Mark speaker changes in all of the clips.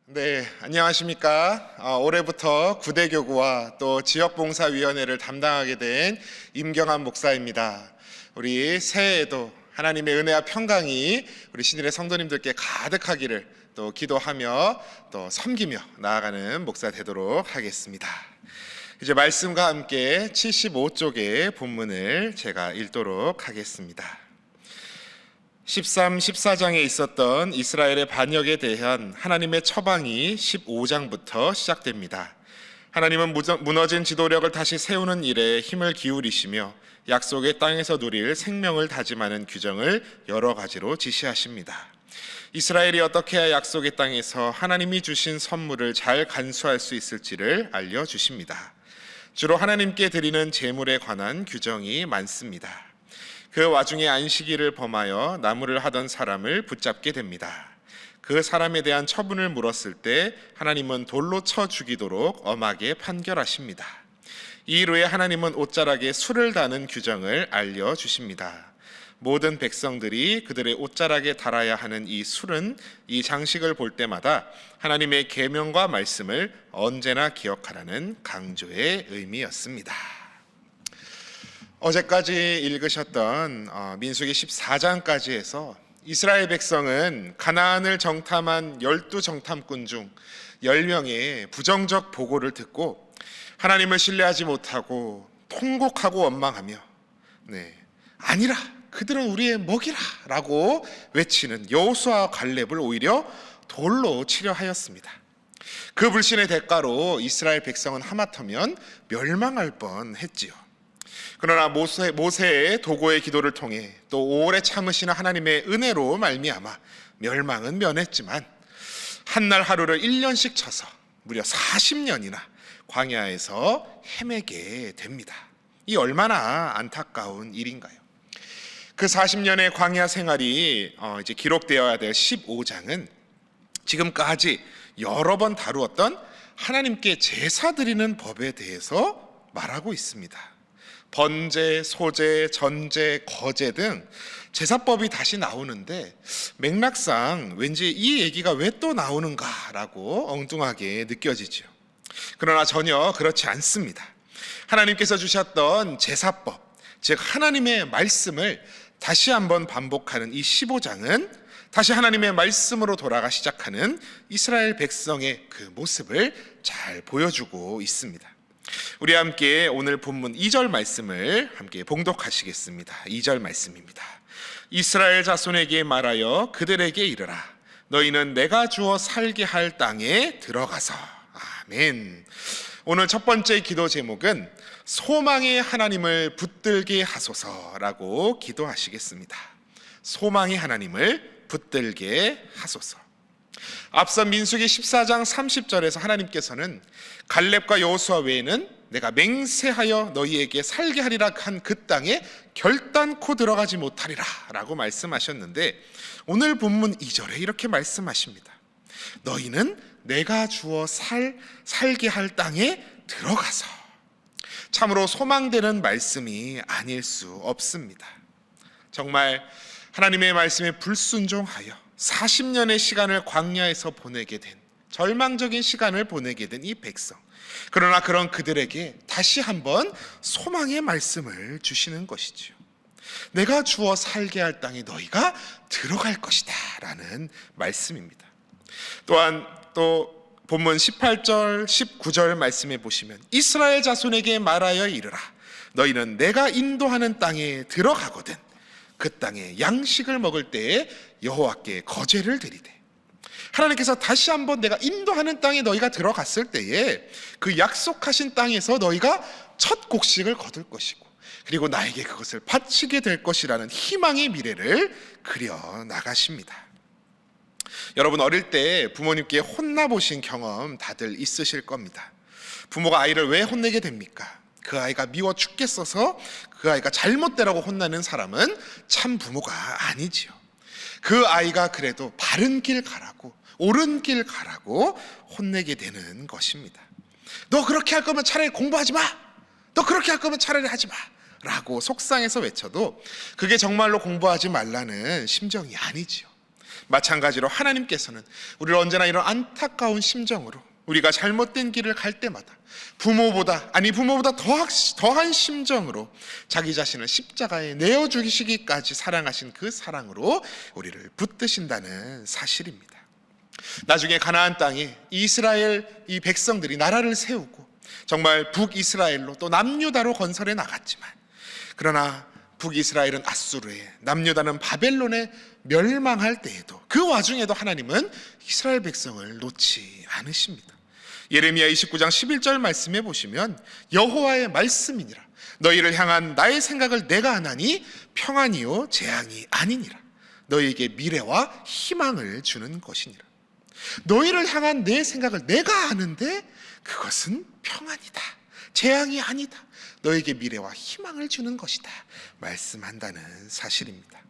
Speaker 1: 네, 안녕하십니까. 올해부터 구대교구와 또 지역봉사위원회를 담당하게 된 임경환 목사입니다. 우리 새해에도 하나님의 은혜와 평강이 우리 신일의 성도님들께 가득하기를 또 기도하며 또 섬기며 나아가는 목사 되도록 하겠습니다. 이제 말씀과 함께 75쪽의 본문을 제가 읽도록 하겠습니다. 13, 14장에 있었던 이스라엘의 반역에 대한 하나님의 처방이 15장부터 시작됩니다. 하나님은 무너진 지도력을 다시 세우는 일에 힘을 기울이시며 약속의 땅에서 누릴 생명을 다짐하는 규정을 여러 가지로 지시하십니다. 이스라엘이 어떻게 해야 약속의 땅에서 하나님이 주신 선물을 잘 간수할 수 있을지를 알려주십니다. 주로 하나님께 드리는 제물에 관한 규정이 많습니다. 그 와중에 안식일을 범하여 나무를 하던 사람을 붙잡게 됩니다. 그 사람에 대한 처분을 물었을 때 하나님은 돌로 쳐 죽이도록 엄하게 판결하십니다. 이 일후에 하나님은 옷자락에 술을 다는 규정을 알려주십니다. 모든 백성들이 그들의 옷자락에 달아야 하는 이 술은 이 장식을 볼 때마다 하나님의 계명과 말씀을 언제나 기억하라는 강조의 의미였습니다. 어제까지 읽으셨던 민수기 14장까지 해서 이스라엘 백성은 가나안을 정탐한 12정탐꾼 중 10명의 부정적 보고를 듣고 하나님을 신뢰하지 못하고 통곡하고 원망하며 아니라 그들은 우리의 먹이라 라고 외치는 여호수아와 갈렙을 오히려 돌로 치려 하였습니다. 그 불신의 대가로 이스라엘 백성은 하마터면 멸망할 뻔했지요. 그러나 모세의 도고의 기도를 통해 또 오래 참으시는 하나님의 은혜로 말미암아 멸망은 면했지만 한날 하루를 1년씩 쳐서 무려 40년이나 광야에서 헤매게 됩니다. 이 얼마나 안타까운 일인가요? 그 40년의 광야 생활이 이제 기록되어야 될 15장은 지금까지 여러 번 다루었던 하나님께 제사 드리는 법에 대해서 말하고 있습니다. 번제, 소제, 전제, 거제 등 제사법이 다시 나오는데 맥락상 왠지 이 얘기가 왜 또 나오는가라고 엉뚱하게 느껴지죠. 그러나 전혀 그렇지 않습니다. 하나님께서 주셨던 제사법, 즉 하나님의 말씀을 다시 한번 반복하는 이 15장은 다시 하나님의 말씀으로 돌아가 시작하는 이스라엘 백성의 그 모습을 잘 보여주고 있습니다. 우리 함께 오늘 본문 2절 말씀을 함께 봉독하시겠습니다. 2절 말씀입니다. 이스라엘 자손에게 말하여 그들에게 이르라. 너희는 내가 주어 살게 할 땅에 들어가서. 아멘. 오늘 첫 번째 기도 제목은 소망의 하나님을 붙들게 하소서라고 기도하시겠습니다. 소망의 하나님을 붙들게 하소서. 앞서 민수기 14장 30절에서 하나님께서는 갈렙과 여호수아 외에는 내가 맹세하여 너희에게 살게 하리라 한 그 땅에 결단코 들어가지 못하리라 라고 말씀하셨는데 오늘 본문 2절에 이렇게 말씀하십니다. 너희는 내가 주어 살게 할 땅에 들어가서. 참으로 소망되는 말씀이 아닐 수 없습니다. 정말 하나님의 말씀에 불순종하여 40년의 시간을 광야에서 보내게 된, 절망적인 시간을 보내게 된 이 백성. 그러나 그런 그들에게 다시 한번 소망의 말씀을 주시는 것이지요. 내가 주어 살게 할 땅에 너희가 들어갈 것이다 라는 말씀입니다. 또한 또 본문 18절 19절 말씀해 보시면 이스라엘 자손에게 말하여 이르라. 너희는 내가 인도하는 땅에 들어가거든 그 땅에 양식을 먹을 때에 여호와께 거제를 드리되. 하나님께서 다시 한번 내가 인도하는 땅에 너희가 들어갔을 때에 그 약속하신 땅에서 너희가 첫 곡식을 거둘 것이고 그리고 나에게 그것을 바치게 될 것이라는 희망의 미래를 그려 나가십니다. 여러분 어릴 때 부모님께 혼나보신 경험 다들 있으실 겁니다. 부모가 아이를 왜 혼내게 됩니까? 그 아이가 미워 죽겠어서 그 아이가 잘못되라고 혼나는 사람은 참 부모가 아니지요. 그 아이가 그래도 바른 길 가라고 옳은 길 가라고 혼내게 되는 것입니다. 너 그렇게 할 거면 차라리 공부하지 마. 너 그렇게 할 거면 차라리 하지 마 라고 속상해서 외쳐도 그게 정말로 공부하지 말라는 심정이 아니지요. 마찬가지로 하나님께서는 우리를 언제나 이런 안타까운 심정으로 우리가 잘못된 길을 갈 때마다 부모보다 더한 심정으로 자기 자신을 십자가에 내어 주시기까지 사랑하신 그 사랑으로 우리를 붙드신다는 사실입니다. 나중에 가나안 땅에 이스라엘 이 백성들이 나라를 세우고 정말 북이스라엘로 또 남유다로 건설해 나갔지만, 그러나 북이스라엘은 아수르에, 남유다는 바벨론에 멸망할 때에도 그 와중에도 하나님은 이스라엘 백성을 놓지 않으십니다. 예레미야 29장 11절 말씀에 보시면 여호와의 말씀이니라 너희를 향한 나의 생각을 내가 아나니 평안이요 재앙이 아니니라 너희에게 미래와 희망을 주는 것이니라. 너희를 향한 내 생각을 내가 아는데 그것은 평안이다, 재앙이 아니다, 너에게 미래와 희망을 주는 것이다 말씀한다는 사실입니다.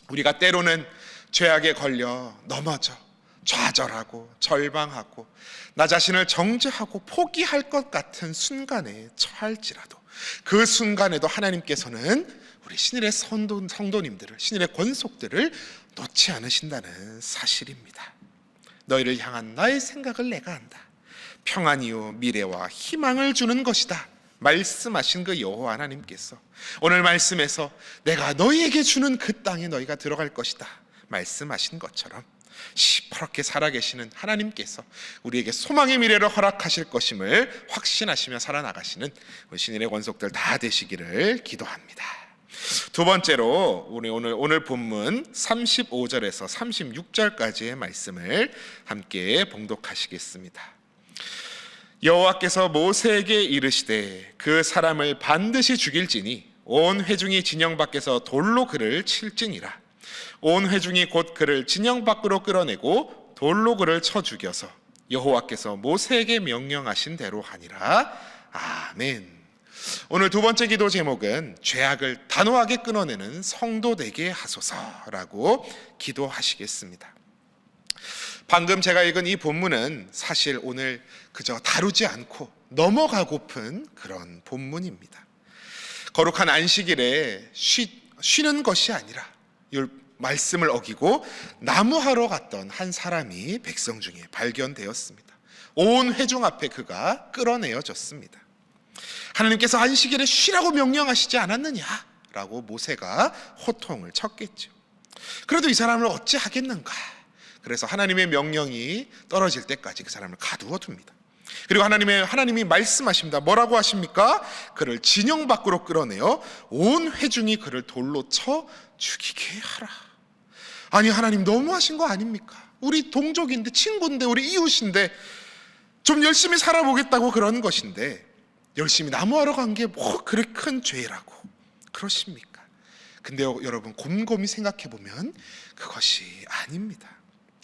Speaker 1: 우리가 때로는 죄악에 걸려 넘어져 좌절하고 절망하고 나 자신을 정죄하고 포기할 것 같은 순간에 처할지라도 그 순간에도 하나님께서는 우리 신일의 성도님들을, 신일의 권속들을 놓지 않으신다는 사실입니다. 너희를 향한 나의 생각을 내가 안다, 평안이요 미래와 희망을 주는 것이다 말씀하신 그 여호와 하나님께서 오늘 말씀에서 내가 너희에게 주는 그 땅에 너희가 들어갈 것이다 말씀하신 것처럼 시퍼렇게 살아계시는 하나님께서 우리에게 소망의 미래를 허락하실 것임을 확신하시며 살아나가시는 우리 신인의 권속들 다 되시기를 기도합니다. 두 번째로 오늘 본문 35절에서 36절까지의 말씀을 함께 봉독하시겠습니다. 여호와께서 모세에게 이르시되 그 사람을 반드시 죽일지니 온 회중이 진영 밖에서 돌로 그를 칠지니라. 온 회중이 곧 그를 진영 밖으로 끌어내고 돌로 그를 쳐 죽여서 여호와께서 모세에게 명령하신 대로 하니라. 아멘. 오늘 두 번째 기도 제목은 죄악을 단호하게 끊어내는 성도 되게 하소서라고 기도하시겠습니다. 방금 제가 읽은 이 본문은 사실 오늘 그저 다루지 않고 넘어가고픈 그런 본문입니다. 거룩한 안식일에 쉬는 것이 아니라 말씀을 어기고 나무하러 갔던 한 사람이 백성 중에 발견되었습니다. 온 회중 앞에 그가 끌어내어졌습니다. 하나님께서 안식일에 쉬라고 명령하시지 않았느냐라고 모세가 호통을 쳤겠죠. 그래도 이 사람을 어찌 하겠는가? 그래서 하나님의 명령이 떨어질 때까지 그 사람을 가두어 둡니다. 그리고 하나님이 말씀하십니다. 뭐라고 하십니까? 그를 진영 밖으로 끌어내어 온 회중이 그를 돌로 쳐 죽이게 하라. 아니, 하나님 너무하신 거 아닙니까? 우리 동족인데, 친구인데, 우리 이웃인데 좀 열심히 살아보겠다고 그런 것인데 열심히 나무하러 간 게 뭐 그렇게 큰 죄라고 그러십니까? 근데 여러분 곰곰이 생각해 보면 그것이 아닙니다.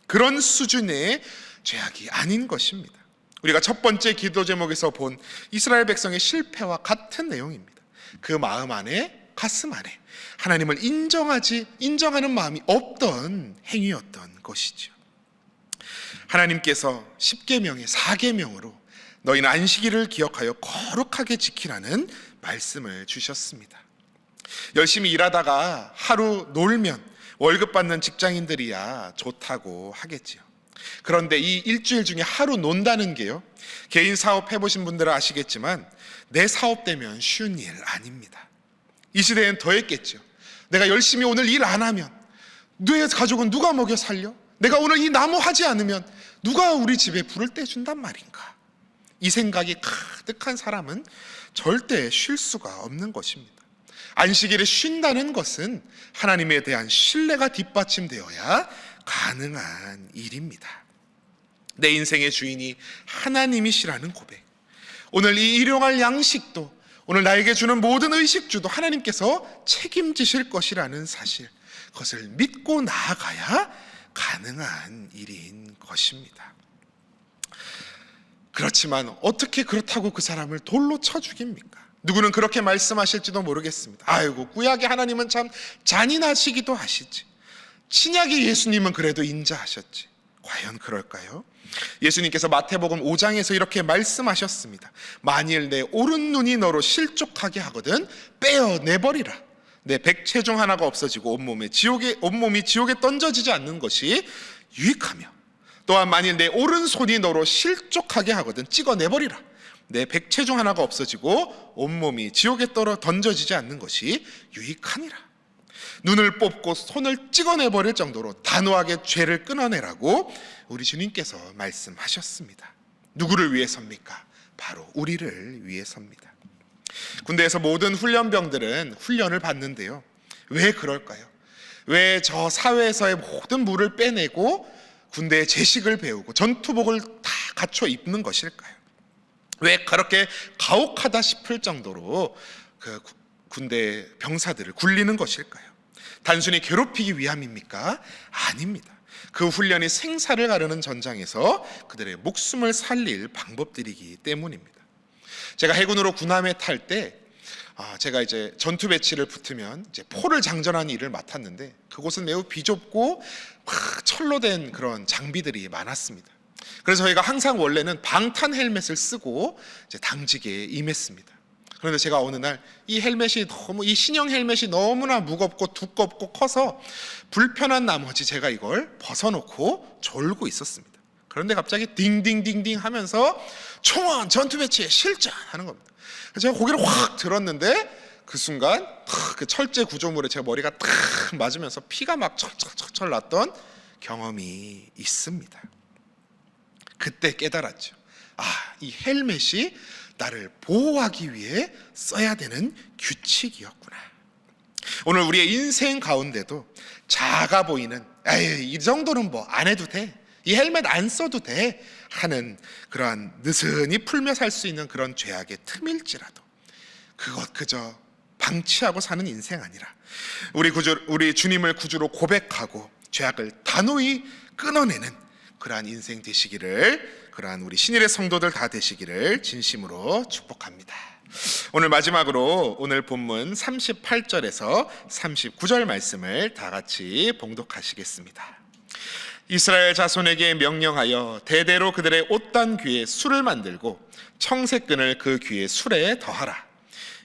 Speaker 1: 그런 수준의 죄악이 아닌 것입니다. 우리가 첫 번째 기도 제목에서 본 이스라엘 백성의 실패와 같은 내용입니다. 그 마음 안에, 가슴 안에 하나님을 인정하는 마음이 없던 행위였던 것이죠. 하나님께서 10계명의 4계명으로 너희는 안식일을 기억하여 거룩하게 지키라는 말씀을 주셨습니다. 열심히 일하다가 하루 놀면 월급 받는 직장인들이야 좋다고 하겠지요. 그런데 이 일주일 중에 하루 논다는 게요, 개인 사업 해보신 분들은 아시겠지만 내 사업되면 쉬운 일 아닙니다. 이 시대엔 더 했겠죠. 내가 열심히 오늘 일 안 하면 너의 가족은 누가 먹여 살려? 내가 오늘 이 나무 하지 않으면 누가 우리 집에 불을 떼준단 말인가? 이 생각이 가득한 사람은 절대 쉴 수가 없는 것입니다. 안식일에 쉰다는 것은 하나님에 대한 신뢰가 뒷받침되어야 가능한 일입니다. 내 인생의 주인이 하나님이시라는 고백, 오늘 이 일용할 양식도, 오늘 나에게 주는 모든 의식주도 하나님께서 책임지실 것이라는 사실, 그것을 믿고 나아가야 가능한 일인 것입니다. 그렇지만 어떻게 그렇다고 그 사람을 돌로 쳐 죽입니까? 누구는 그렇게 말씀하실지도 모르겠습니다. 아이고, 구약의 하나님은 참 잔인하시기도 하시지, 신약의 예수님은 그래도 인자하셨지. 과연 그럴까요? 예수님께서 마태복음 5장에서 이렇게 말씀하셨습니다. 만일 내 오른 눈이 너로 실족하게 하거든 빼어내버리라. 내 백체중 하나가 없어지고 온몸이 지옥에 던져지지 않는 것이 유익하며, 또한 만일 내 오른손이 너로 실족하게 하거든 찍어내버리라. 내 백체중 하나가 없어지고 온몸이 지옥에 던져지지 않는 것이 유익하니라. 눈을 뽑고 손을 찍어내버릴 정도로 단호하게 죄를 끊어내라고 우리 주님께서 말씀하셨습니다. 누구를 위해서입니까? 바로 우리를 위해서입니다. 군대에서 모든 훈련병들은 훈련을 받는데요, 왜 그럴까요? 왜 저 사회에서의 모든 물을 빼내고 군대의 제식을 배우고 전투복을 다 갖춰 입는 것일까요? 왜 그렇게 가혹하다 싶을 정도로 그 군대 병사들을 굴리는 것일까요? 단순히 괴롭히기 위함입니까? 아닙니다. 그 훈련이 생사를 가르는 전장에서 그들의 목숨을 살릴 방법들이기 때문입니다. 제가 해군으로 군함에 탈 때 제가 이제 전투 배치를 붙으면 이제 포를 장전하는 일을 맡았는데, 그곳은 매우 비좁고 철로 된 그런 장비들이 많았습니다. 그래서 저희가 항상 원래는 방탄 헬멧을 쓰고 이제 당직에 임했습니다. 그런데 제가 어느 날 이 신형 헬멧이 너무나 무겁고 두껍고 커서 불편한 나머지 제가 이걸 벗어놓고 졸고 있었습니다. 그런데 갑자기 딩딩딩딩 하면서 총원 전투 배치에 실전하는 겁니다. 제가 고개를 확 들었는데 그 순간 그 철제 구조물에 제 머리가 탁 맞으면서 피가 막 철철철철 났던 경험이 있습니다. 그때 깨달았죠. 이 헬멧이 나를 보호하기 위해 써야 되는 규칙이었구나. 오늘 우리의 인생 가운데도 작아 보이는, 이 정도는 뭐 안 해도 돼, 이 헬멧 안 써도 돼 하는 그러한 느슨히 풀며 살 수 있는 그런 죄악의 틈일지라도 그것 그저 방치하고 사는 인생 아니라 우리 주님을 구주로 고백하고 죄악을 단호히 끊어내는 그러한 인생 되시기를, 그러한 우리 신일의 성도들 다 되시기를 진심으로 축복합니다. 오늘 마지막으로 오늘 본문 38절에서 39절 말씀을 다 같이 봉독하시겠습니다. 이스라엘 자손에게 명령하여 대대로 그들의 옷단 귀에 술을 만들고 청색끈을 그 귀에 술에 더하라.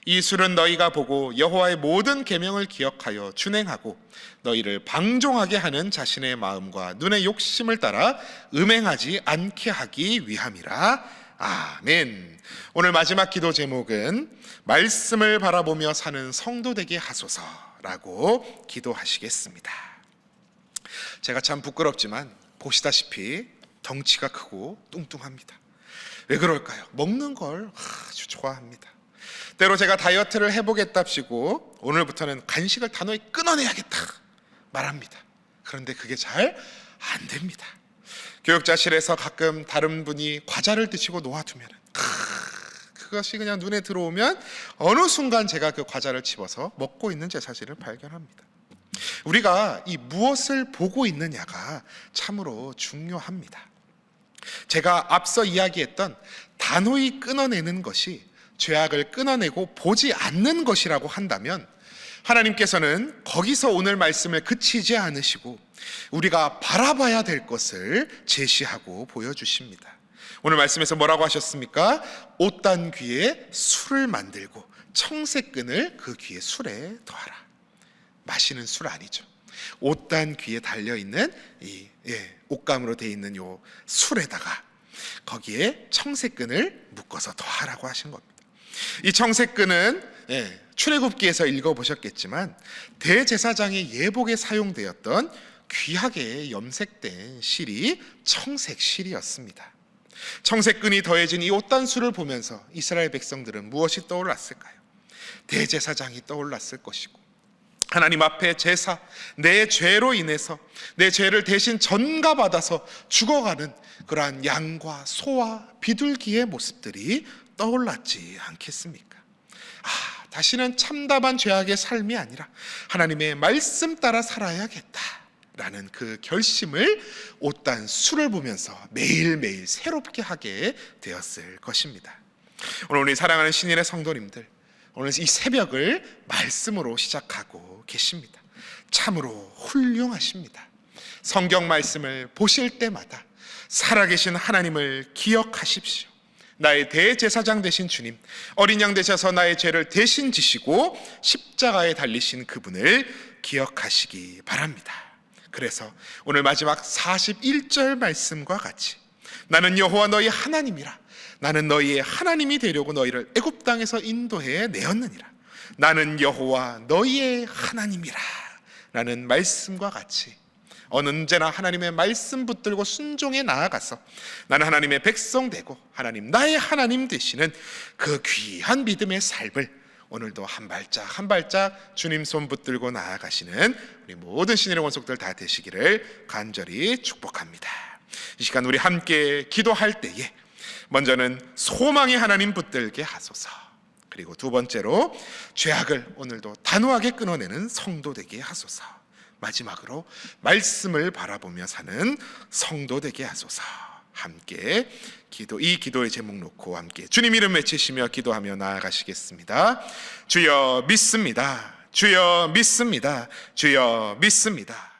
Speaker 1: 이 술은 너희가 보고 여호와의 모든 계명을 기억하여 준행하고 너희를 방종하게 하는 자신의 마음과 눈의 욕심을 따라 음행하지 않게 하기 위함이라. 아멘. 오늘 마지막 기도 제목은 말씀을 바라보며 사는 성도 되게 하소서라고 기도하시겠습니다. 제가 참 부끄럽지만 보시다시피 덩치가 크고 뚱뚱합니다. 왜 그럴까요? 먹는 걸 아주 좋아합니다. 때로 제가 다이어트를 해보겠답시고 오늘부터는 간식을 단호히 끊어내야겠다 말합니다. 그런데 그게 잘 안 됩니다. 교육자실에서 가끔 다른 분이 과자를 드시고 놓아두면 그것이 그냥 눈에 들어오면 어느 순간 제가 그 과자를 집어서 먹고 있는 제 사실을 발견합니다. 우리가 이 무엇을 보고 있느냐가 참으로 중요합니다. 제가 앞서 이야기했던 단호히 끊어내는 것이 죄악을 끊어내고 보지 않는 것이라고 한다면, 하나님께서는 거기서 오늘 말씀을 그치지 않으시고 우리가 바라봐야 될 것을 제시하고 보여주십니다. 오늘 말씀에서 뭐라고 하셨습니까? 옷단 귀에 술을 만들고 청색끈을 그 귀에 술에 더하라. 마시는 술 아니죠. 옷단 귀에 달려있는 이 옷감으로 되어 있는 요 술에다가 거기에 청색끈을 묶어서 더하라고 하신 겁니다. 이 청색끈은 출애굽기에서 읽어보셨겠지만 대제사장의 예복에 사용되었던 귀하게 염색된 실이 청색 실이었습니다. 청색끈이 더해진 이 옷단술을 보면서 이스라엘 백성들은 무엇이 떠올랐을까요? 대제사장이 떠올랐을 것이고, 하나님 앞에 제사, 내 죄로 인해서 내 죄를 대신 전가받아서 죽어가는 그러한 양과 소와 비둘기의 모습들이 떠올랐지 않겠습니까? 다시는 참담한 죄악의 삶이 아니라 하나님의 말씀 따라 살아야겠다라는 그 결심을 옷단 술을 보면서 매일매일 새롭게 하게 되었을 것입니다. 오늘 우리 사랑하는 신인의 성도님들, 오늘 이 새벽을 말씀으로 시작하고 계십니다. 참으로 훌륭하십니다. 성경 말씀을 보실 때마다 살아계신 하나님을 기억하십시오. 나의 대제사장 되신 주님, 어린 양 되셔서 나의 죄를 대신 지시고 십자가에 달리신 그분을 기억하시기 바랍니다. 그래서 오늘 마지막 41절 말씀과 같이 나는 여호와 너희 하나님이라. 나는 너희의 하나님이 되려고 너희를 애굽 땅에서 인도해 내었느니라. 나는 여호와 너희의 하나님이라 라는 말씀과 같이 언제나 하나님의 말씀 붙들고 순종에 나아가서 나는 하나님의 백성 되고 하나님 나의 하나님 되시는 그 귀한 믿음의 삶을 오늘도 한 발짝 한 발짝 주님 손 붙들고 나아가시는 우리 모든 신일의 원속들 다 되시기를 간절히 축복합니다. 이 시간 우리 함께 기도할 때에 먼저는 소망의 하나님 붙들게 하소서, 그리고 두 번째로 죄악을 오늘도 단호하게 끊어내는 성도 되게 하소서, 마지막으로 말씀을 바라보며 사는 성도 되게 하소서. 함께 이 기도의 제목 놓고 함께 주님 이름 외치시며 기도하며 나아가시겠습니다. 주여 믿습니다. 주여 믿습니다. 주여 믿습니다.